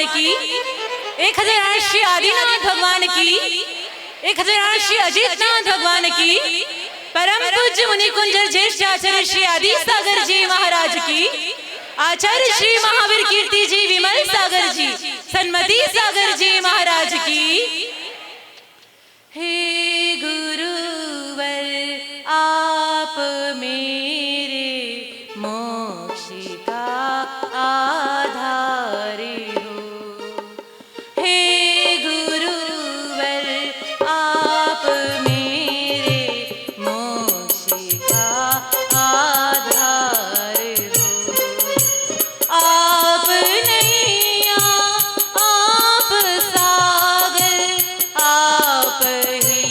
की, 1008 श्री आदिनाथ भगवान की, 1008 श्री अजितनाथ भगवान की, परम पूज्य मुनि कुंजर ज्येष्ठ आचार्य श्री आदि सागर जी महाराज की, आचार्य श्री महावीर कीर्ति जी विमल सागर जी, सन्मति सागर जी महाराज की। हे गुरुवर आप मेरे मोक्ष का आधार हो। हे गुरुवर आप मेरे मोक्ष का आधार हो। आप नैया आप सागर आप ही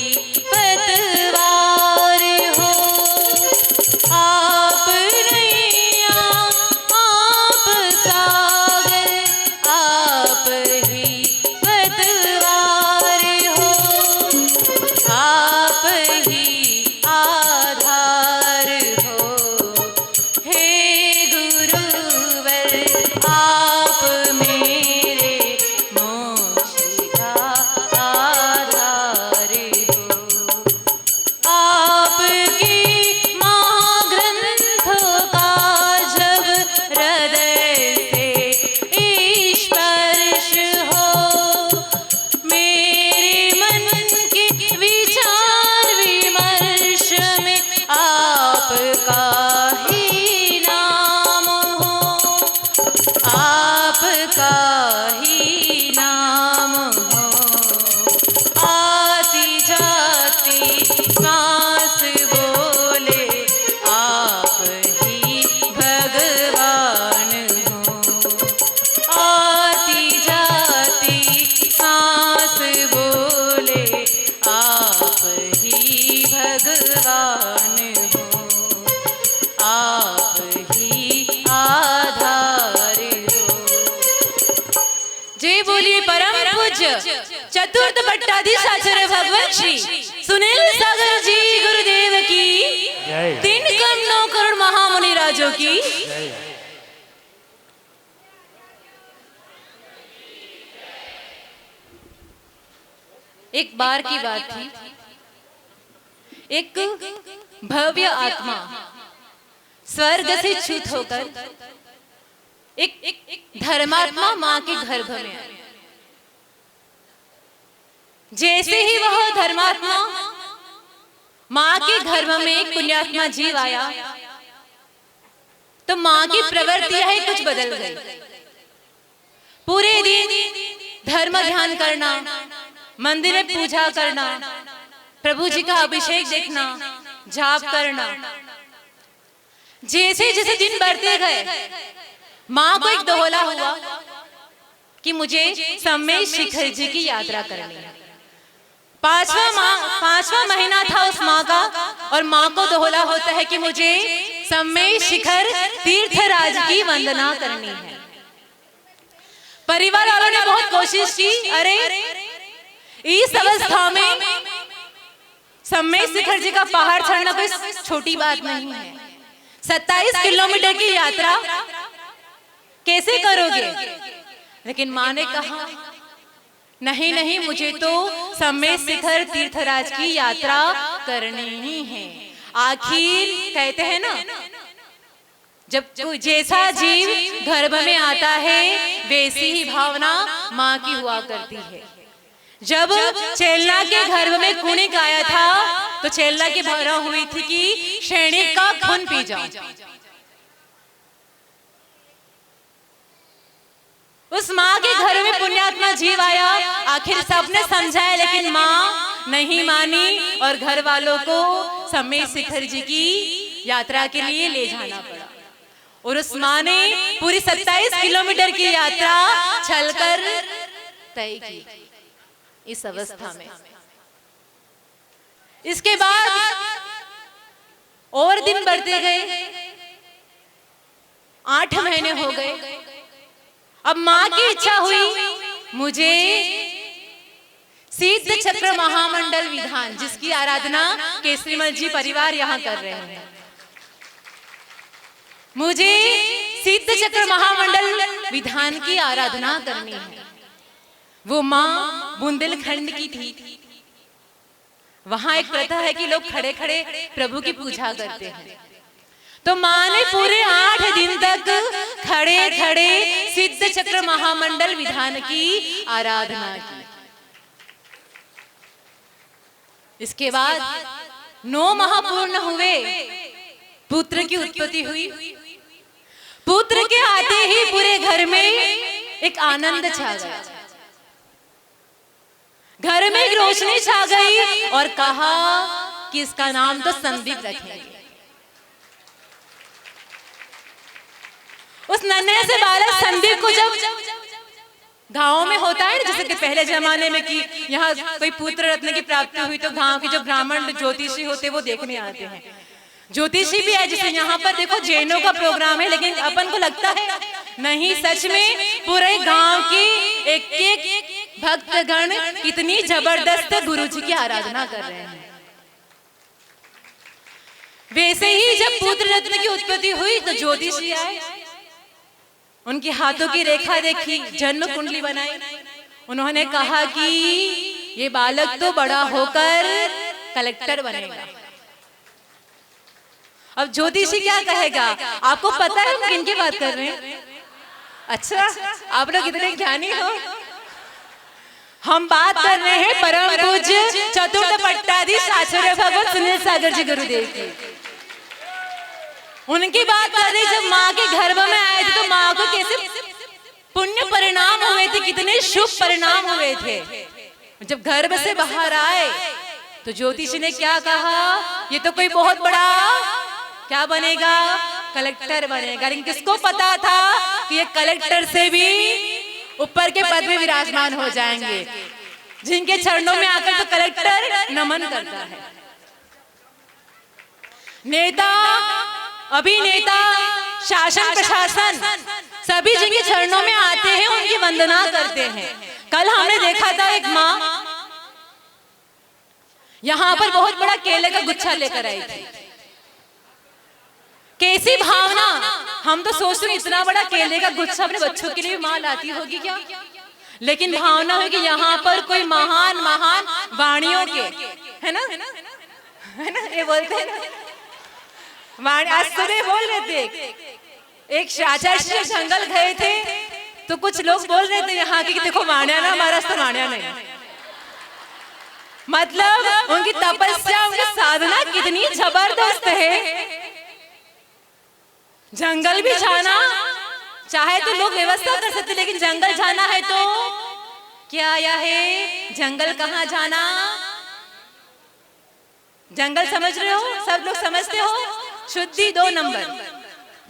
पतवार हो। आप नैया आप सागर आप ही पतवार हो। आप ही आधार हो। हे गुरुवर आप मेरे मोक्ष का आधार हो। आपके महाग्रंथों का जब हृदय से स्पर्श हो, मेरे मन के विचार विमर्श में आपका ही नाम हो। आपका ही नाम हो। आती जाती सांस बोले आप ही भगवान हो। आती जाती सांस बोले आप ही भगवान हो। आप ही आधार हो। जय बोलिए परम पूज्य चतुर्थ पट्टाधीशाचार्य भगवान श्री सुनील सागर जी गुरुदेव की, 3 करोड़ महामुनि राजों की। एक बार की बात थी, एक भव्य आत्मा स्वर्ग से च्युत होकर एक धर्मात्मा मां के गर्भ में आई। जैसे ही वह धर्मात्मा मां के गर्भ में एक पुण्यात्मा जीव आया, तो मां की प्रवृत्तियां ही कुछ बदल गई। पूरे दिन धर्म ध्यान करना, मंदिर में पूजा करना, प्रभु जी का अभिषेक देखना, जाप करना। जैसे जैसे दिन बढ़ते गए, मां को एक दोहला हुआ कि मुझे सम्मेद शिखर जी की यात्रा करनी है। 5वां महीना था उस माँ का, और माँ को दोहला होता है कि मुझे सम्मेद शिखर तीर्थराज की वंदना करनी है। परिवार वालों ने बहुत कोशिश की, अरे इस अवस्था में सम्मेद शिखर जी का पहाड़ चढ़ना कोई छोटी बात नहीं है। 27 किलोमीटर की यात्रा कैसे करोगे? लेकिन माँ ने कहा नहीं नहीं, मुझे तो सम्मेद शिखर तीर्थराज की यात्रा करनी ही है। आखिर कहते हैं ना, जब जैसा जीव गर्भ में आता है वैसी ही भावना माँ की हुआ करती है। जब चेल्ला के गर्भ में कुनिक आया था, तो चेल्ला की भावना हुई थी कि सैनिक का खून पी जाऊं। उस माँ के घर में पुण्यात्मा जीव आया। आखिर सबने समझाया, लेकिन माँ नहीं मानी और घर वालों को सम्मेद शिखर जी की यात्रा के लिए ले जाना पड़ा। और उस माँ ने पूरी 27 किलोमीटर की यात्रा चलकर तय की इस अवस्था में। इसके बाद और दिन बढ़ते गए, 8 महीने हो गए। अब माँ की इच्छा हुई, मुझे सिद्ध चक्र महामंडल विधान, जिसकी आराधना केसरीमल जी परिवार यहाँ कर रहे हैं, मुझे सिद्ध चक्र महामंडल विधान की आराधना करनी है। वो माँ बुंदेलखंड की थी। वहां एक प्रथा है कि लोग खड़े खड़े प्रभु की पूजा करते हैं। तो माँ ने पूरे 8 दिन तक खड़े खड़े सिद्ध चक्र महामंडल विधान की आराधना की। इसके बाद 9 माह पूर्ण हुए, पुत्र की उत्पत्ति हुई। पुत्र के आते ही पूरे घर में एक आनंद छा गया, घर में एक रोशनी छा गई और कहा कि इसका नाम तो संदीप रखेंगे। उस नन्हे से बालक संदीप को जब गांव में होता है, जैसे कि पहले जमाने में कि यहाँ कोई पुत्र रत्न की प्राप्ति हुई तो गांव के जो ब्राह्मण ज्योतिषी होते वो देखने आते हैं। ज्योतिषी भी है, जैसे यहाँ पर देखो जैनों का प्रोग्राम है, लेकिन अपन को लगता है नहीं, सच में पूरे गांव की एक एक भक्तगण कितनी जबरदस्त गुरु जी की आराधना कर रहे हैं। वैसे ही जब पुत्र रत्न की उत्पत्ति हुई तो ज्योतिषी आए, उनके हाथों की रेखा देखी, जन्म कुंडली बनाई। उन्होंने कहा कि ये बालक तो बड़ा होकर कलेक्टर बनेगा। अब ज्योतिषी क्या कहेगा? आपको पता है हम किनकी बात कर रहे हैं? अच्छा, आप लोग इतने ज्ञानी हो। हम बात कर रहे हैं परम पूज्य चतुर्थ पट्टाधीश आचार्य भगवत सुनील सागर जी गुरुदेव की। उनकी बात कर रहे, जब माँ के गर्भ में आए थे तो माँ को कैसे पुण्य परिणाम हुए थे, कितने शुभ परिणाम हुए थे। जब गर्भ से बाहर आए तो ज्योतिषी ने क्या कहा? ये तो कोई बहुत बड़ा क्या बनेगा? कलेक्टर बनेगा। लेकिन किसको पता था कि ये कलेक्टर से भी ऊपर के पद में विराजमान हो जाएंगे, जिनके चरणों में आकर तो कलेक्टर नमन करता है। नेता, अभिनेता, शासन प्रशासन सभी जिनके चरणों में आते हैं उनकी वंदना करते हैं। कल हमने देखा था एक माँ यहाँ पर बहुत बड़ा केले का गुच्छा लेकर आई थी। कैसी भावना! हम तो सोचते हैं इतना बड़ा केले का गुच्छा अपने बच्चों के लिए माँ लाती होगी क्या, लेकिन भावना है कि यहाँ पर कोई महान महान वाणियों के, है ना, ये बोलते हैं वाणी। आज सुबह बोल रहे थे, एक आचार्य जंगल गए थे तो कुछ लोग बोल रहे थे यहाँ की कि देखो वाणिया ना, हमारा तो वाणिया नहीं। मतलब उनकी तपस्या, उनकी साधना कितनी जबरदस्त है। जंगल भी जाना चाहे तो लोग व्यवस्था कर सकते, लेकिन जंगल जाना है तो क्या आया है? जंगल कहाँ जाना? जंगल समझ रहे हो? सब लोग समझते हो? शुद्धि 2 नंबर।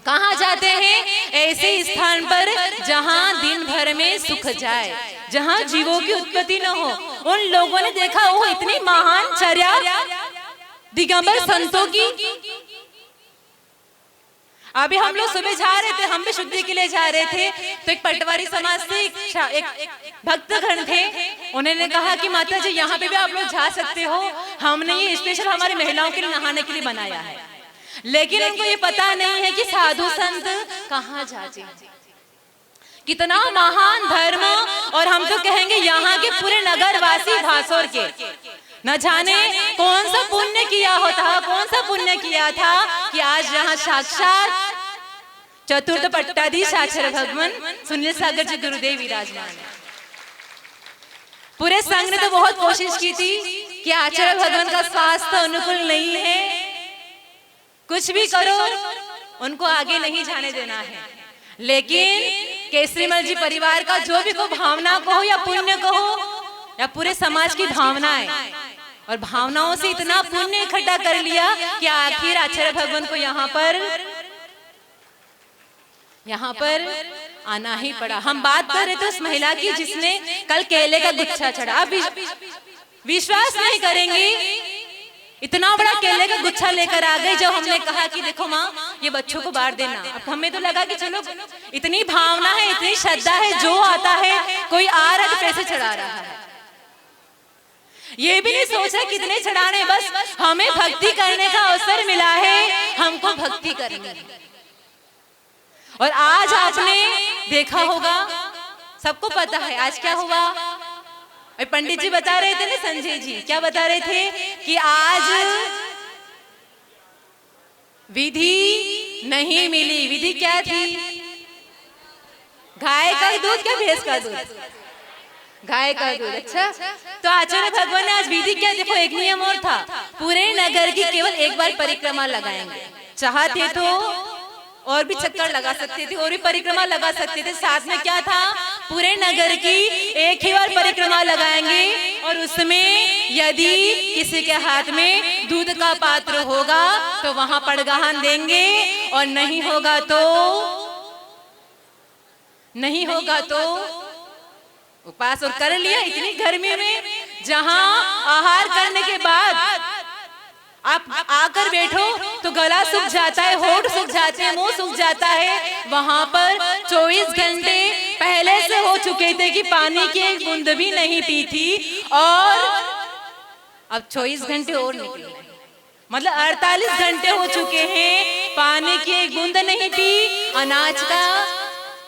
कहाँ जाते हैं? ऐसे स्थान पर जहाँ दिन भर में सुख जाए, जहाँ जीवों की उत्पत्ति न हो। उन लोगों ने देखा वो इतनी महान चर्या दिगंबर संतों की। अभी हम लोग सुबह जा रहे थे, हम भी शुद्धि के लिए जा रहे थे, तो एक पटवारी समाज से एक भक्तगण थे। उन्होंने कहा कि माता जी यहाँ पे भी आप लोग जा सकते हो, हमने ये स्पेशल हमारी महिलाओं के लिए नहाने के लिए बनाया है। लेकिन उनको ये पता नहीं है कि साधु संत कहाँ जाते हैं। कितना महान धर्म! और हम तो कहेंगे यहाँ के पूरे नगर वासी भासोर के न जाने कौन सा पुण्य किया होता, कौन सा पुण्य किया था कि आज यहाँ साक्षात चतुर्थ पट्टाधीश आचार्य भगवान सुनील सागर जी गुरुदेव विराजमान है। पूरे संघ ने तो बहुत कोशिश की थी कि आचार्य भगवान का स्वास्थ्य अनुकूल नहीं है, कुछ भी करो उनको आगे नहीं जाने देना है। लेकिन केसरीमल जी परिवार का जो भी को भावना कहो या पुण्य कहो या पूरे समाज की भावनाएं और भावनाओं से इतना पुण्य इकट्ठा कर लिया कि आखिर आचार्य भगवान को यहाँ पर आना ही पड़ा। हम बात कर रहे थे उस महिला की जिसने कल केले का गुच्छा चढ़ा। आप विश्वास नहीं करेंगे, इतना बड़ा केले का गुच्छा लेकर आ गई। जब हमने कहा कि देखो माँ ये बच्चों को बांट देना, अब हमें तो लगा कि चलो इतनी भावना है, इतनी श्रद्धा है, जो आता है कोई आ रहा है तो पैसे चढ़ा रहा है। ये भी नहीं सोचा कितने चढ़ाने, बस हमें भक्ति करने का अवसर मिला है, हमको भक्ति करनी है। और आज आपने देखा होगा, सबको पता है आज क्या हुआ। पंडित जी बता रहे थे ना, संजय जी क्या बता रहे थे कि आज विधि नहीं मिली। विधि क्या थी? गाय का दूध क्या भैंस का दूध? गाय का दूध। अच्छा, तो आचार्य भगवान ने आज विधि क्या, देखो एक नियम और था, पूरे नगर की केवल एक बार परिक्रमा लगाएंगे, चाहते तो और भी चक्कर लगा सकते थे और भी परिक्रमा लगा सकते थे। साथ में क्या था, पूरे नगर की एक ही बार परिक्रमा लगाएंगे और उसमें यदि किसी के हाथ में दूध का पात्र होगा तो वहां पड़गाहन देंगे और नहीं होगा तो उपास और कर लिया। इतनी गर्मी में जहां आहार करने के बाद आप आकर बैठो तो गला सूख जाता है, होठ सूख जाते हैं, मुंह सूख जाता है, वहां पर 24 घंटे पहले से हो चुके थे कि पानी की एक बूंद भी नहीं पी थी और अब 24 घंटे और निकले, मतलब 48 घंटे हो चुके हैं, पानी की एक बूंद नहीं पी, अनाज का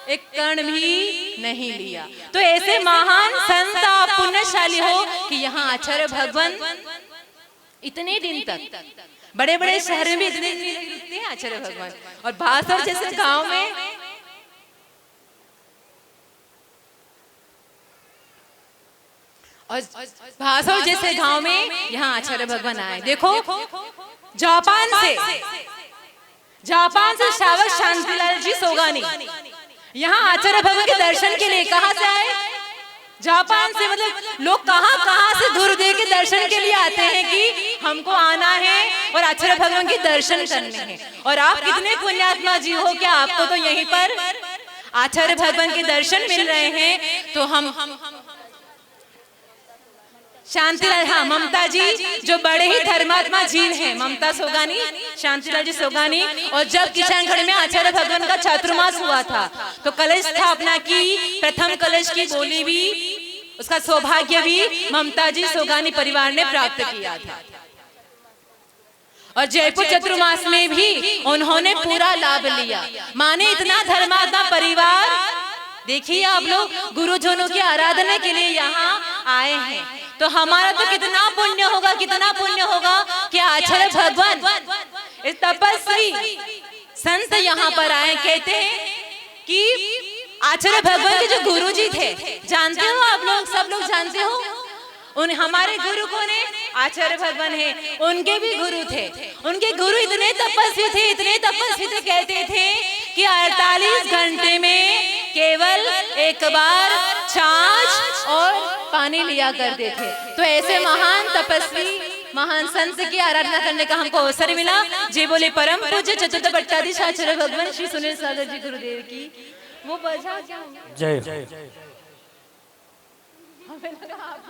एक कण भी नहीं लिया। तो ऐसे महान संत आप पुण्यशाली हो कि यहाँ आचार्य भगवान इतने दिन तक, बड़े बड़े शहर में इतने दिन रुकते हैं आचार्य भगवान, और भासर जैसे गांव में और भासर जैसे गांव में यहाँ आचार्य भगवान आए। देखो जापान से श्रावक शांतिलाल जी सोगानी यहाँ आचार्य भगवान के दर्शन के लिए कहाँ से आए? जापान से। मतलब लोग कहाँ से गुरुदेव के दर्शन के लिए आते हैं कि हमको आना है और आचार्य भगवान के दर्शन करने हैं। और आप कितने पुण्यात्मा जी हो, क्या आपको तो यहीं पर आचार्य भगवान के दर्शन मिल रहे हैं। तो हम शांतिलाल, हाँ ममता जी जो बड़े ही धर्मात्मा जीव हैं, ममता सोगानी, शांतिलाल जी सोगानी। और जब किशनगढ़ में आचार्य भगवान का चातुर्मास हुआ था तो कलश स्थापना की, प्रथम कलश की बोली भी, उसका सौभाग्य भी ममता जी सोगानी परिवार ने प्राप्त किया था। और जयपुर चतुर्मास में भी उन्होंने पूरा लाभ लिया। माने इतना धर्मात्मा परिवार, देखिए आप लोग गुरुजनों की आराधना के लिए यहाँ आए हैं, तो हमारा तो कितना पुण्य होगा कि आचार्य भगवान इस तपस्वी संत यहाँ पर आए। कहते हैं कि आचार्य भगवान के जो गुरु जी थे, जानते हो आप लोग, सब लोग जानते हो, उन हमारे गुरु कौन है? आचार्य भगवान है। उनके भी गुरु थे, उनके गुरु इतने तपस्वी थे, कहते थे कि 48 घंटे में केवल एक बार छाछ और पानी लिया करते थे। तो ऐसे महान तपस्वी, महान संत की आराधना करने का हमको अवसर मिला। जय बोले परम पूज्य चतुर्थ भट्टाधीश आचार्य भगवान श्री सुनील सागर जी गुरुदेव की। वो बजा क्या? जय। हमें लगा आप